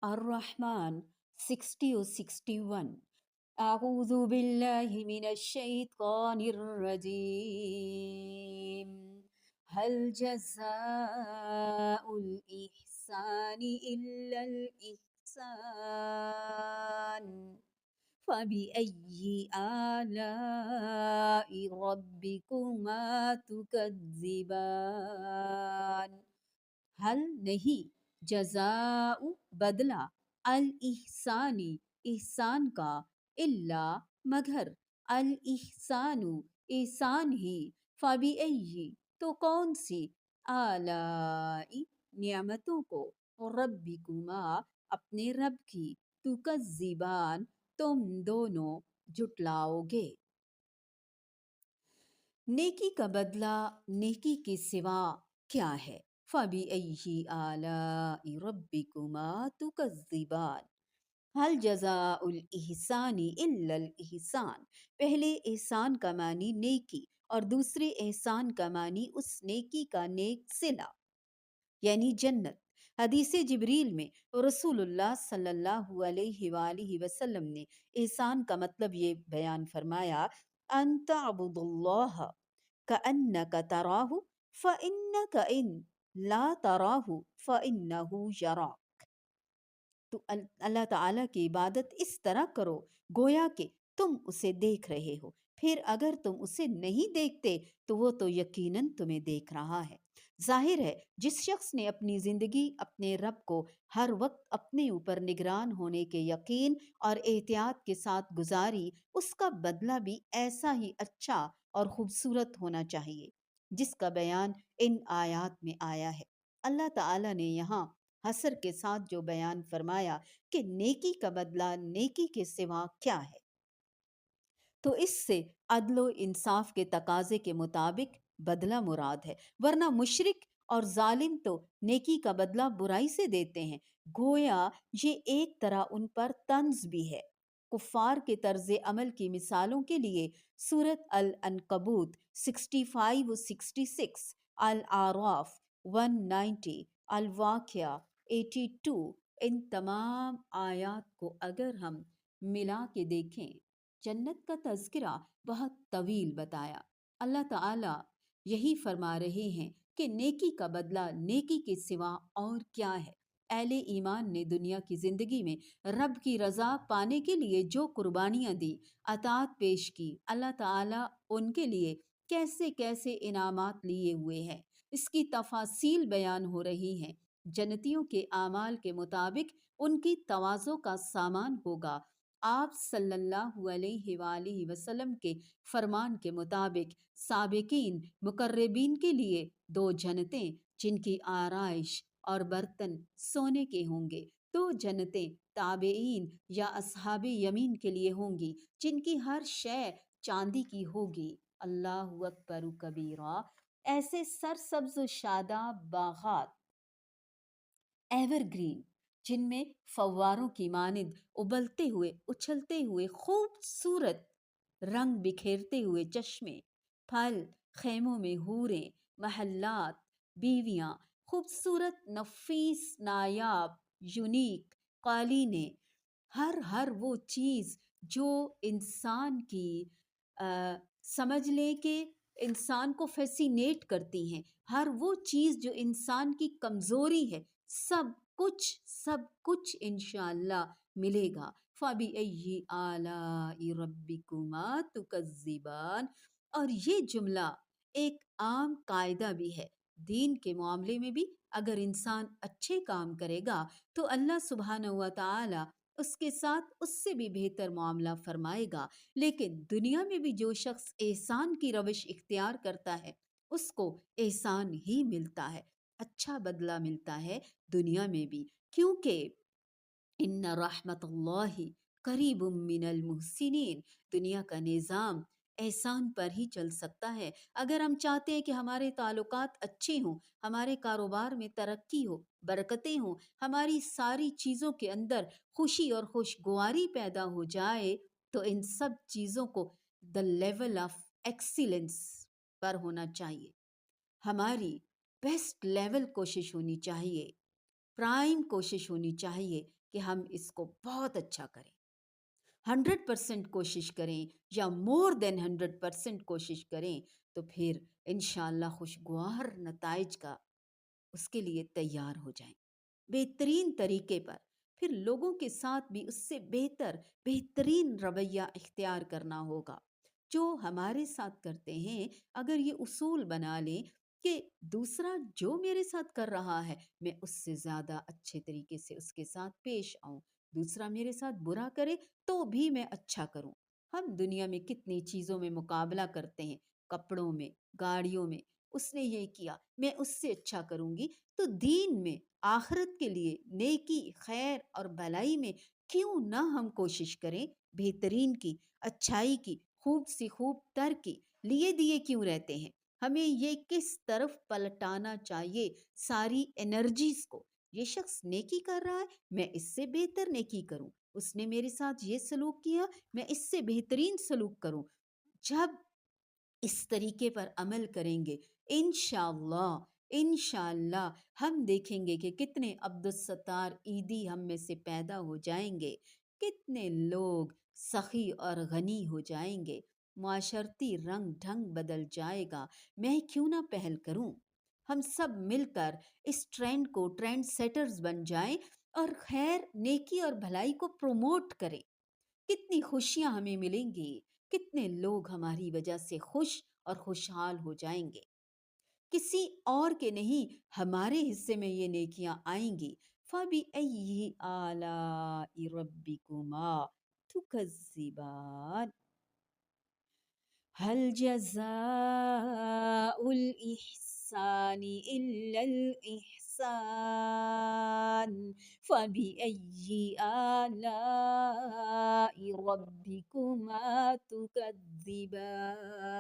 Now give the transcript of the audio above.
الرحمن 60 و 61. أعوذ بالله من الشيطان الرجيم. هل جزاء الإحسان إلا الإحسان فبأي آلاء ربكما تكذبان. حل نہیں، جزاء بدلہ، الاحسانی احسان کا، الا مگر، الاحسان احسان ہی، فبأي تو کون سی، آلائی نعمتوں کو، ربکما اپنے رب کی، تکذبان تم دونوں جھٹلاؤ گے۔ نیکی کا بدلہ نیکی کے سوا کیا ہے؟ فَبِأَيِّ آلَاءِ رَبِّكُمَا تُكَذِّبَانِ. حل جزاء الإحسان إلا الإحسان. پہلے احسان کا معنی نیکی اور دوسرے احسان کا معنی اس نیکی کا نیک صلہ یعنی جنت۔ حدیث جبریل میں رسول اللہ صلی اللہ علیہ وآلہ وسلم نے احسان کا مطلب یہ بیان فرمایا، ان تعبد اللہ کأنک تراہ فإنک ان لا تراہ فإنہ یراک۔ تو اللہ تعالیٰ کی عبادت اس طرح کرو گویا کہ تم اسے دیکھ رہے ہو، پھر اگر تم اسے نہیں دیکھتے تو وہ تو یقیناً تمہیں دیکھ رہا ہے۔ ظاہر ہے جس شخص نے اپنی زندگی اپنے رب کو ہر وقت اپنے اوپر نگران ہونے کے یقین اور احتیاط کے ساتھ گزاری، اس کا بدلہ بھی ایسا ہی اچھا اور خوبصورت ہونا چاہیے جس کا بیان ان آیات میں آیا ہے۔ اللہ تعالیٰ نے یہاں حسر کے ساتھ جو بیان فرمایا کہ نیکی کا بدلہ نیکی کے سوا کیا ہے، تو اس سے عدل و انصاف کے تقاضے کے مطابق بدلہ مراد ہے، ورنہ مشرک اور ظالم تو نیکی کا بدلہ برائی سے دیتے ہیں، گویا یہ ایک طرح ان پر طنز بھی ہے۔ کفار کے طرز عمل کی مثالوں کے لیے سورۃ العنکبوت 65 و 66، الاعراف 190، الواقعہ 82، ان تمام آیات کو اگر ہم ملا کے دیکھیں، جنت کا تذکرہ بہت طویل بتایا۔ اللہ تعالیٰ یہی فرما رہے ہیں کہ نیکی کا بدلہ نیکی کے سوا اور کیا ہے۔ اہل ایمان نے دنیا کی زندگی میں رب کی رضا پانے کے لیے جو قربانیاں دی، اطاعت پیش کی، اللہ تعالیٰ ان کے لیے کیسے کیسے انعامات لیے ہوئے ہیں، اس کی تفاصیل بیان ہو رہی ہیں۔ جنتیوں کے اعمال کے مطابق ان کی تواضع کا سامان ہوگا۔ آپ صلی اللہ علیہ وآلہ وسلم کے فرمان کے مطابق سابقین مقربین کے لیے 2 جنتیں جن کی آرائش اور برتن سونے کے ہوں گے، 2 جنتیں تابعین یا اصحاب یمین کے لیے ہوں گی جن کی ہر شے چاندی کی ہوگی۔ اللہ اکبر کبیرہ۔ ایسے سرسبز و شاداب باغات، ایور گرین، جن میں فواروں کی مانند ابلتے ہوئے اچھلتے ہوئے خوبصورت رنگ بکھیرتے ہوئے چشمے، پھل، خیموں میں حوریں، محلات، بیویاں، خوبصورت نفیس نایاب یونیک قالینیں، ہر وہ چیز جو انسان کی سمجھ لیں کہ انسان کو فیسینیٹ کرتی ہیں، ہر وہ چیز جو انسان کی کمزوری ہے، سب کچھ انشاءاللہ ملے گا۔ فَبِأَيِّ آلَاءِ رَبِّكُمَا تُكَذِّبَانِ۔ اور یہ جملہ ایک عام قاعدہ بھی ہے، دین کے معاملے میں بھی اگر انسان اچھے کام کرے گا تو اللہ سبحانہ و تعالی اس کے ساتھ اس سے بھی بہتر معاملہ فرمائے گا، لیکن دنیا میں بھی جو شخص احسان کی روش اختیار کرتا ہے اس کو احسان ہی ملتا ہے، اچھا بدلہ ملتا ہے دنیا میں بھی، کیونکہ ان رحمت اللہ قریب من المحسنین۔ دنیا کا نظام احسان پر ہی چل سکتا ہے۔ اگر ہم چاہتے ہیں کہ ہمارے تعلقات اچھے ہوں، ہمارے کاروبار میں ترقی ہو، برکتیں ہوں، ہماری ساری چیزوں کے اندر خوشی اور خوشگواری پیدا ہو جائے، تو ان سب چیزوں کو the level of excellence پر ہونا چاہیے، ہماری بیسٹ لیول کوشش ہونی چاہیے۔ پرائم کوشش ہونی چاہیے کہ ہم اس کو بہت اچھا کریں، 100% کوشش کریں یا مور دین 100% کوشش کریں، تو پھر انشاءاللہ خوشگوار نتائج کا اس کے لیے تیار ہو جائیں بہترین طریقے پر۔ پھر لوگوں کے ساتھ بھی اس سے بہترین رویہ اختیار کرنا ہوگا جو ہمارے ساتھ کرتے ہیں۔ اگر یہ اصول بنا لیں کہ دوسرا جو میرے ساتھ کر رہا ہے میں اس سے زیادہ اچھے طریقے سے اس کے ساتھ پیش آؤں، دوسرا میرے ساتھ برا کرے تو بھی میں اچھا کروں۔ ہم دنیا میں کتنی چیزوں میں مقابلہ کرتے ہیں، کپڑوں میں، گاڑیوں میں، اس نے یہ کیا میں اس سے اچھا کروں گی۔ تو دین میں آخرت کے لیے نیکی، خیر اور بھلائی میں کیوں نہ ہم کوشش کریں بہترین کی، اچھائی کی، خوب سی خوب تر کی؟ لیے دیے کیوں رہتے ہیں؟ ہمیں یہ کس طرف پلٹانا چاہیے ساری انرجیز کو۔ یہ شخص نیکی کر رہا ہے میں اس سے بہتر نیکی کروں، اس نے میرے ساتھ یہ سلوک کیا میں اس سے بہترین سلوک کروں۔ جب اس طریقے پر عمل کریں گے انشاءاللہ انشاءاللہ ہم دیکھیں گے کہ کتنے عبدالستار عیدی ہم میں سے پیدا ہو جائیں گے، کتنے لوگ سخی اور غنی ہو جائیں گے، معاشرتی رنگ ڈھنگ بدل جائے گا۔ میں کیوں نہ پہل کروں؟ ہم سب مل کر اس ٹرینڈ کو ٹرینڈ سیٹرز بن جائیں اور خیر، نیکی اور بھلائی کو پروموٹ کریں۔ کتنی خوشیاں ہمیں ملیں گی، کتنے لوگ ہماری وجہ سے خوش اور خوشحال ہو جائیں گے۔ کسی اور کے نہیں، ہمارے حصے میں یہ نیکیاں آئیں گی۔ فَبِأَيِّ آلَاءِ رَبِّكُمَا تُكَذِّبَانِ هل جزاء الإحسان إلا الإحسان فبأي آلاء ربكما تكذبان